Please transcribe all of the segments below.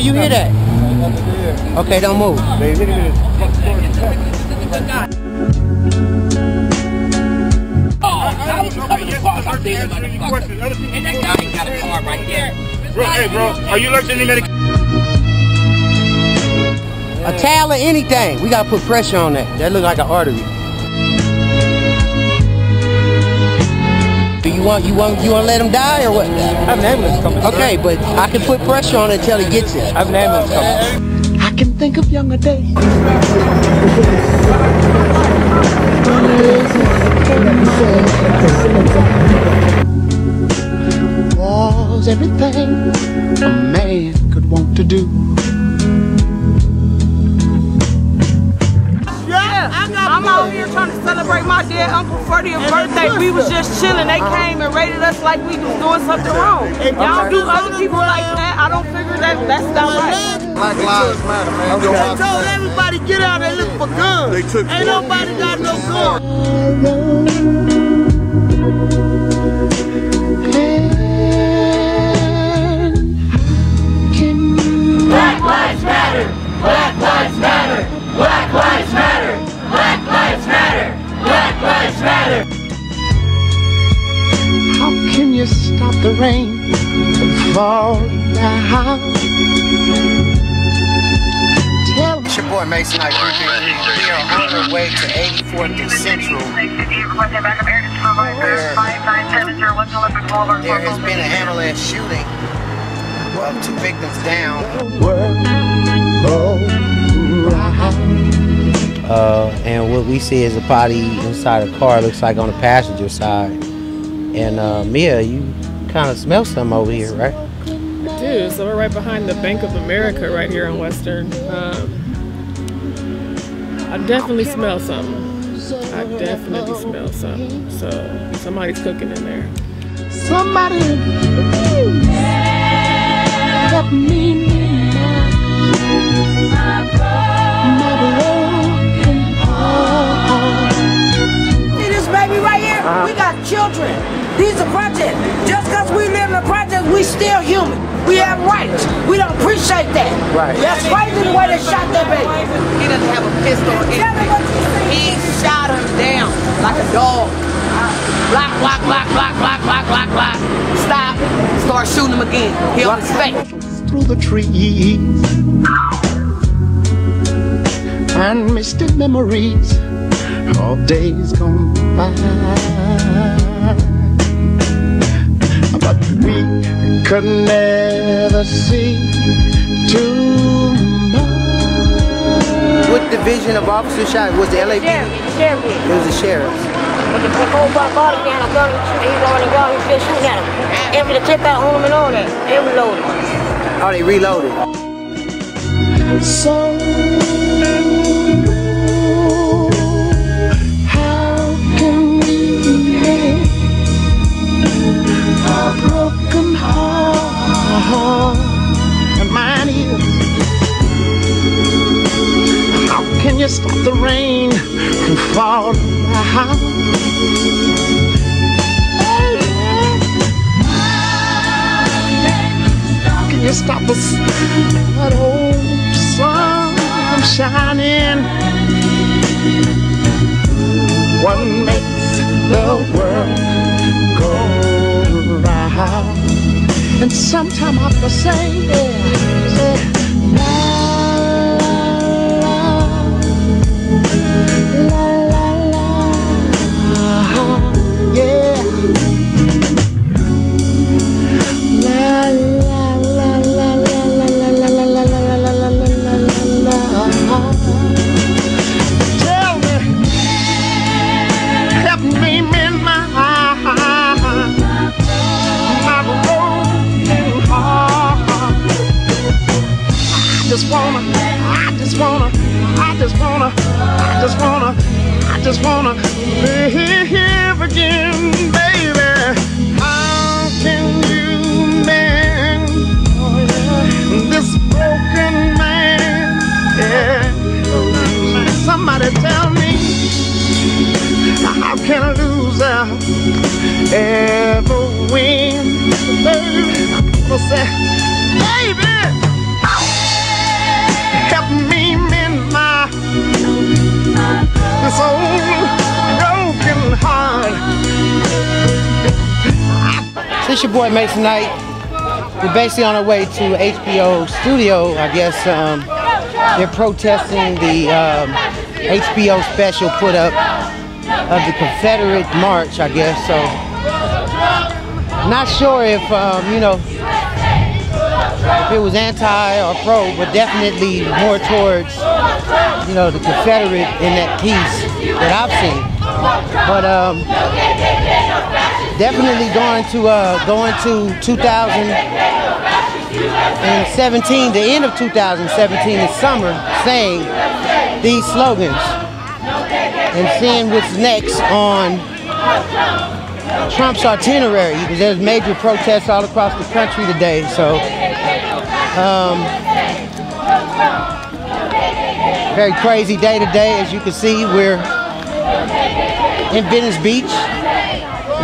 you hear that? Okay, don't move. And that guy got a car right there. Hey, bro, are you allergic to any medication? A towel or anything. We gotta put pressure on that. That look like an artery. Do you want to let him die or what? I have an ambulance coming. Okay, but I can put pressure on it until he gets it. I have an ambulance coming. I can think of younger days. Was everything a man could want to do. I'm out here trying to celebrate my dead uncle's 40th birthday. We was just chilling. They came and raided us like we was doing something wrong. Y'all do other people like that. I don't figure that's not right. Black Lives Matter, man. They told everybody get out and look for guns. They took ain't nobody got no guns. Black Lives Matter! Black Lives Matter! Black Lives Matter! Black Lives Matter! Black Lives Matter! How can you stop the rain from falling down? It's your boy Mason. We are on our way to 84th and Central. There has been an ambulance shooting. Well, 2 victims down. And what we see is a body inside a car. Looks like on the passenger side. And Mia, you kind of smell something over here, right? I do. So we're right behind the Bank of America right here on Western. I definitely smell something. I definitely smell something. So somebody's cooking in there. Somebody help me my broken heart. See this baby right here? We got children. These are projects. Just because we live in a project, we still human. We have rights. We don't appreciate that. Right. That's crazy the way they shot that baby. He doesn't have a pistol. He shot him down like a dog. Block, block, block, block, block, block, block, block. Stop. Start shooting him again. He on his face. Through the trees and misty memories of days gone by. But we could never see tomorrow. What division of officers shot? Was the LAPD? Sheriff. It was the sheriffs. But the whole body down, a gun, he's on the ground, he's still shooting at him. Empty the clip out on him and all that. They reloaded. Oh, they reloaded. So how can we make a broken heart? And mine is. How can you stop the rain from falling down? You stop us, that old sun from shining. What makes the world go round? And sometime I have to say, la la la la la, yeah, la la. Tell me, help me mend my broken heart. I just wanna live again, baby. How can you mend this broken man? Yeah. Somebody tell me, how can a loser ever win? Baby, I'm gonna say, baby. soul, broken heart. Since your boy Mason Knight, we're basically on our way to HBO studio. I guess they're protesting the HBO special put up of the Confederate March, I guess. So, not sure if, you know, if it was anti or pro, but definitely more towards, you know, the Confederate in that piece that I've seen. But definitely going to 2017, the end of 2017, the summer, saying these slogans and seeing what's next on Trump's itinerary, because there's major protests all across the country today. So very crazy day today. As you can see, we're in Venice Beach,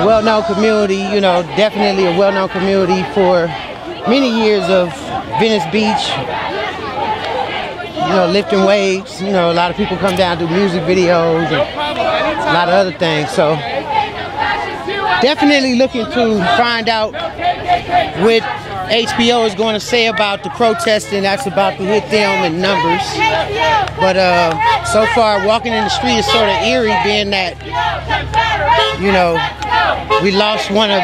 well-known community, you know, definitely a well-known community for many years of Venice Beach, you know, lifting weights. You know, a lot of people come down to do music videos and a lot of other things. So definitely looking to find out what HBO is going to say about the protesting that's about to hit them in numbers. But so far, walking in the street is sort of eerie, being that, you know, we lost one of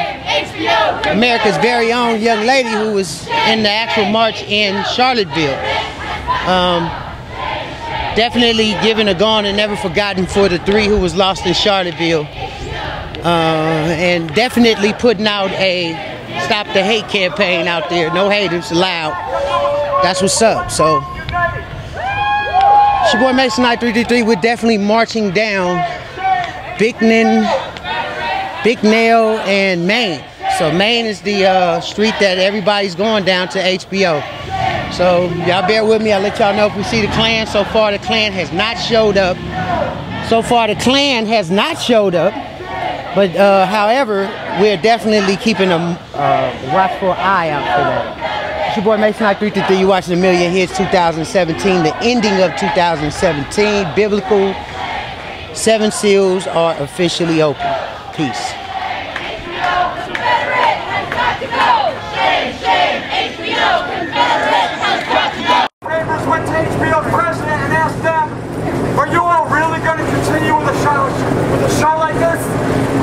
America's very own young lady who was in the actual march in Charlottesville. Definitely given a gone and never forgotten for the 3 who was lost in Charlottesville. And definitely putting out a Stop the Hate campaign out there. No haters allowed. That's what's up. So, it's your boy Mason Knight 333. We're definitely marching down Bicknell and Main. So Main is the street that everybody's going down to HBO. So y'all bear with me. I'll let y'all know if we see the Klan. So far the Klan has not showed up. But however, we're definitely keeping a watchful eye out for that. It's your boy Mason Knight 333. You're watching A Million Hits 2017, the ending of 2017. Biblical 7 seals are officially open. Peace. Neighbors went to HBO's president and asked them, "Are you all really going to continue with a show like this?"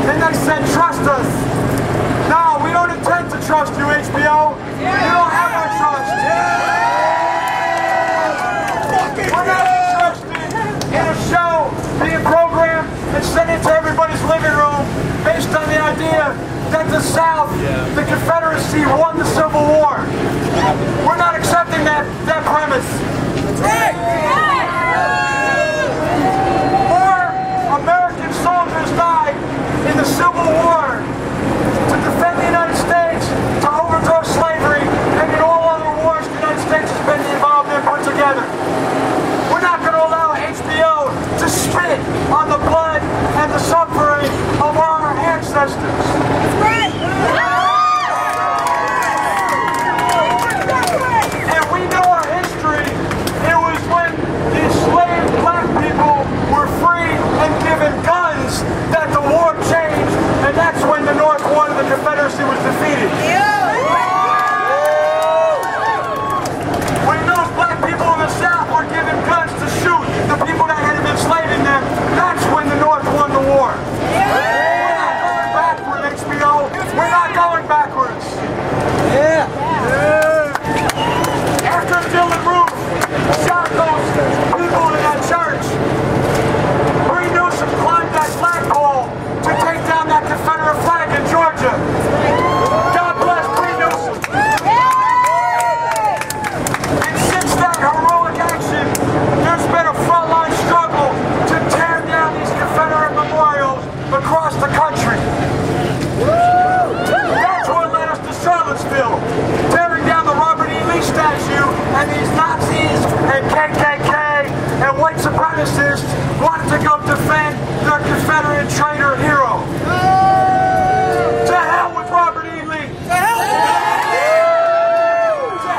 And they said, "Trust us." No, we don't intend to trust you, HBO. You don't have our trust. We're not interested in a show being programmed and sent into everybody's living room based on the idea that the South, the Confederacy, won the Civil War. We're not accepting that premise. More American soldiers died in the Civil War to defend the United States, to overthrow slavery, and in all other wars the United States has been involved in put together. We're not going to allow HBO to spit on the blood and the suffering of our ancestors. And we know our history. It was when the enslaved black people were free and given guns that the war changed, and that's when the North won and the Confederacy was defeated. When those black people in the South were given guns to shoot the people that had been enslaving them, that's when the North won the war. We're not going backward, HBO. We're not going backwards. After Dylan Roof shot those people in that church, Bree Newsom climbed that flagpole to take down that Confederate flag in Georgia. God bless Bree Newsom. And since that heroic action, there's been a frontline struggle to tear down these Confederate memorials across the country. That's what led us to Charlottesville, tearing down the Robert E. Lee statue, and these Nazis and KKK and white supremacists wanted to go defend their Confederate traitor hero. To hell with Robert E. Lee! To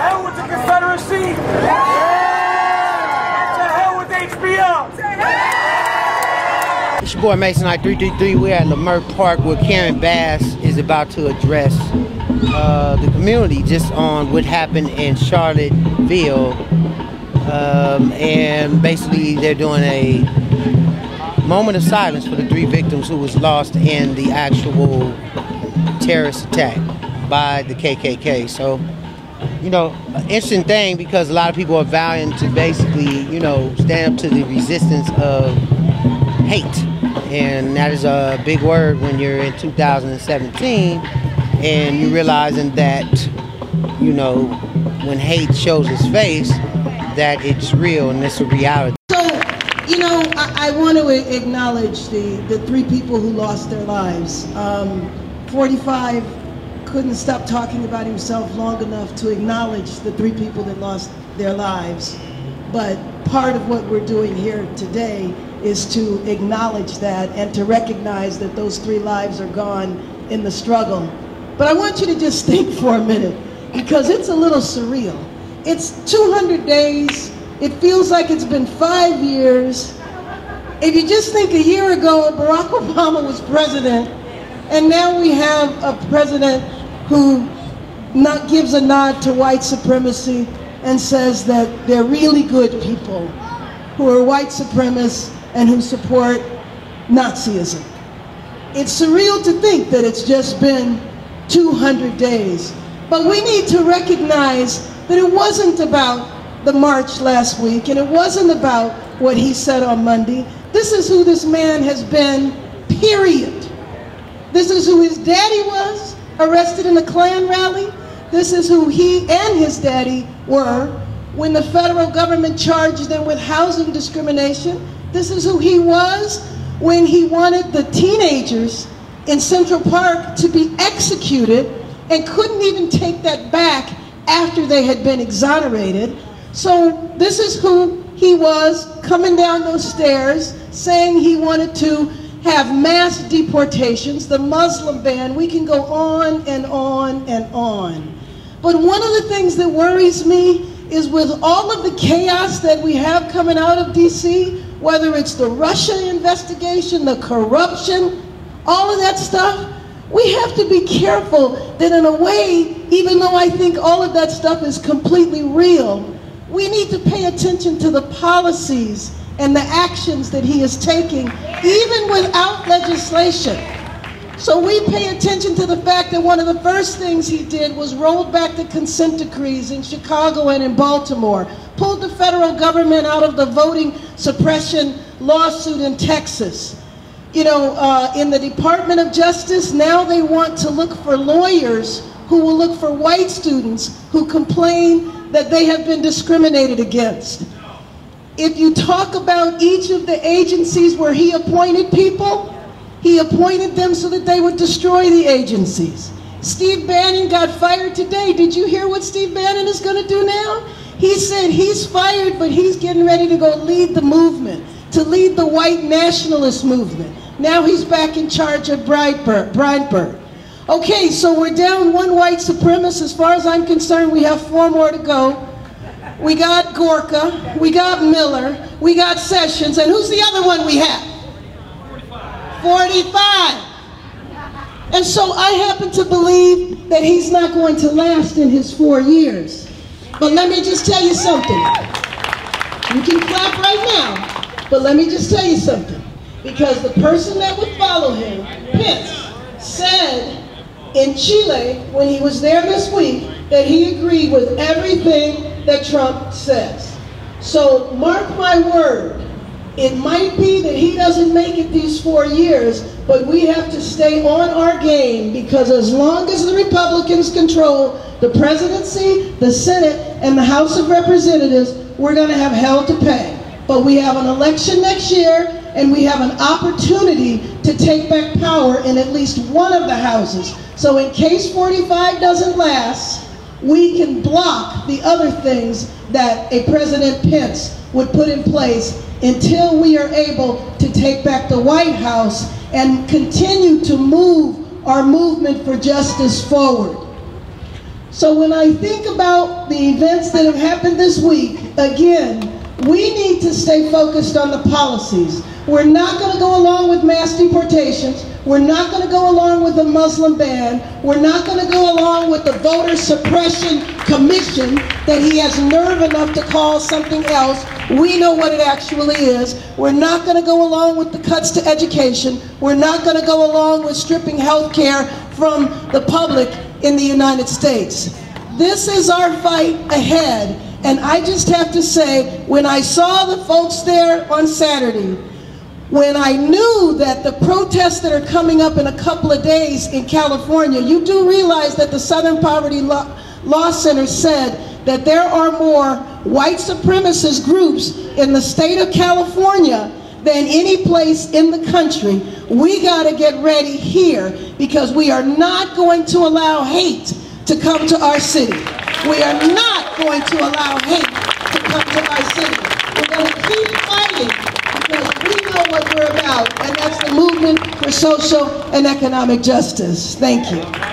hell with the Confederacy! And to hell with HBO! It's your boy Mason 333. We're at Lamert Park where Karen Bass is about to address the community just on what happened in Charlottesville. And basically they're doing a moment of silence for the 3 victims who was lost in the actual terrorist attack by the KKK. So, you know, interesting thing because a lot of people are vowing to basically, you know, stand up to the resistance of hate. And that is a big word when you're in 2017 and you're realizing that, you know, when hate shows its face, that it's real and it's a reality. So, you know, I want to acknowledge the 3 people who lost their lives. 45 couldn't stop talking about himself long enough to acknowledge the 3 people that lost their lives. But part of what we're doing here today is to acknowledge that and to recognize that those 3 lives are gone in the struggle. But I want you to just think for a minute, because it's a little surreal. It's 200 days. It feels like it's been 5 years. If you just think a year ago, Barack Obama was president, and now we have a president who gives a nod to white supremacy and says that they're really good people who are white supremacists and who support Nazism. It's surreal to think that it's just been 200 days. But we need to recognize that it wasn't about the march last week, and it wasn't about what he said on Monday. This is who this man has been, period. This is who his daddy was, arrested in a Klan rally. This is who he and his daddy were when the federal government charged them with housing discrimination. This is who he was when he wanted the teenagers in Central Park to be executed and couldn't even take that back after they had been exonerated. So this is who he was coming down those stairs saying he wanted to have mass deportations, the Muslim ban. We can go on and on and on. But one of the things that worries me is with all of the chaos that we have coming out of DC, whether it's the Russia investigation, the corruption, all of that stuff, we have to be careful that in a way, even though I think all of that stuff is completely real, we need to pay attention to the policies and the actions that he is taking, even without legislation. So we pay attention to the fact that one of the first things he did was roll back the consent decrees in Chicago and in Baltimore, pulled the federal government out of the voting suppression lawsuit in Texas. You know, in the Department of Justice, now they want to look for lawyers who will look for white students who complain that they have been discriminated against. If you talk about each of the agencies where he appointed people, he appointed them so that they would destroy the agencies. Steve Bannon got fired today. Did you hear what Steve Bannon is going to do now? He said he's fired, but he's getting ready to go lead the movement, to lead the white nationalist movement. Now he's back in charge of Brightburn. Okay, so we're down 1 white supremacist. As far as I'm concerned, we have 4 more to go. We got Gorka, we got Miller, we got Sessions, and who's the other one we have? 45. And so I happen to believe that he's not going to last in his 4 years. But let me just tell you something. You can clap right now, but let me just tell you something. Because the person that would follow him, Pence, said in Chile when he was there this week that he agreed with everything that Trump says. So mark my word, it might be that he doesn't make it these 4 years, but we have to stay on our game, because as long as the Republicans control the presidency, the Senate, and the House of Representatives, we're going to have hell to pay. But we have an election next year, and we have an opportunity to take back power in at least one of the houses. So in case 45 doesn't last, we can block the other things that a President Pence would put in place until we are able to take back the White House and continue to move our movement for justice forward. So when I think about the events that have happened this week, again, we need to stay focused on the policies. We're not going to go along with mass deportations. We're not going to go along with the Muslim ban. We're not going to go along with the voter suppression commission that he has nerve enough to call something else. We know what it actually is. We're not going to go along with the cuts to education. We're not going to go along with stripping health care from the public in the United States. This is our fight ahead. And I just have to say, when I saw the folks there on Saturday, when I knew that the protests that are coming up in a couple of days in California, you do realize that the Southern Poverty Law Center said that there are more white supremacist groups in the state of California than any place in the country. We got to get ready here, because we are not going to allow hate to come to our city. We are not going to allow hate to come to our city. We're going to keep fighting, because we know what we're about, and that's the movement for social and economic justice. Thank you.